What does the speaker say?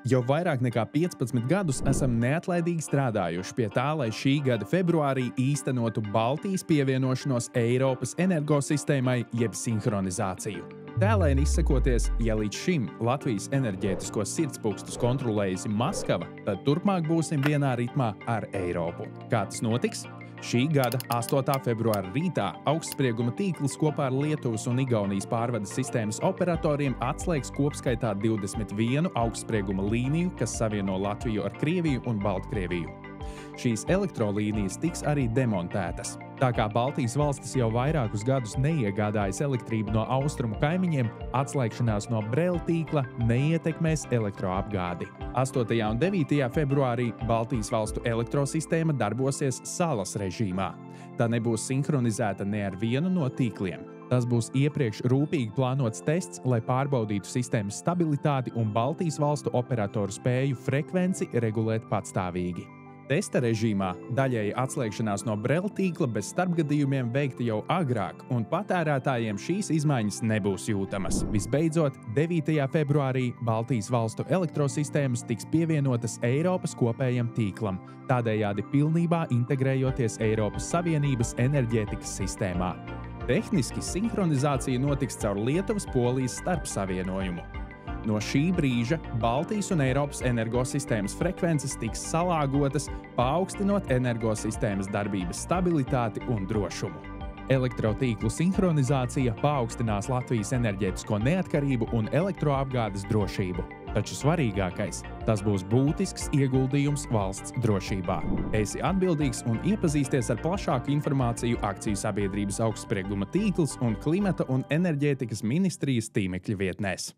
Jau vairāk nekā 15 gadus esam neatlaidīgi strādājuši pie tā, lai šī gada februārī īstenotu Baltijas pievienošanos Eiropas energosistēmai jeb sinhronizāciju. Tēlēni izsakoties, ja līdz šim Latvijas enerģētiskos sirdspūkstus kontrolējusi Maskava, tad turpmāk būsim vienā ritmā ar Eiropu. Kā tas notiks? Šī gada 8. februāra rītā augstsprieguma tīkls kopā ar Lietuvas un Igaunijas pārvades sistēmas operatoriem atslēgs kopskaitā 21 augstsprieguma līniju, kas savieno Latviju ar Krieviju un Baltkrieviju. Šīs elektrolīnijas tiks arī demontētas. Tā kā Baltijas valstis jau vairākus gadus neiegādājas elektrību no austrumu kaimiņiem, atslēgšanās no Brela tīkla neietekmēs elektroapgādi. 8. un 9. februārī Baltijas valstu elektrosistēma darbosies salas režīmā. Tā nebūs sinhronizēta ne ar vienu no tīkliem. Tas būs iepriekš rūpīgi plānots tests, lai pārbaudītu sistēmas stabilitāti un Baltijas valstu operatoru spēju frekvenci regulēt patstāvīgi. Testa režīmā daļēji atslēgšanās no Brela tīkla bez starpgadījumiem veikta jau agrāk, un patērētājiem šīs izmaiņas nebūs jūtamas. Visbeidzot, 9. februārī Baltijas valstu elektrosistēmas tiks pievienotas Eiropas kopējam tīklam, tādējādi pilnībā integrējoties Eiropas Savienības enerģētikas sistēmā. Tehniski sinhronizācija notiks caur Lietuvas-Polijas starpsavienojumu. No šī brīža Baltijas un Eiropas energosistēmas frekvences tiks salāgotas, paaugstinot energosistēmas darbības stabilitāti un drošumu. Elektrotīklu sinhronizācija paaugstinās Latvijas enerģētisko neatkarību un elektroapgādes drošību. Taču svarīgākais – tas būs būtisks ieguldījums valsts drošībā. Esi atbildīgs un iepazīsties ar plašāku informāciju akciju sabiedrības augstsprieguma tīkls un klimata un enerģētikas ministrijas tīmekļa vietnēs.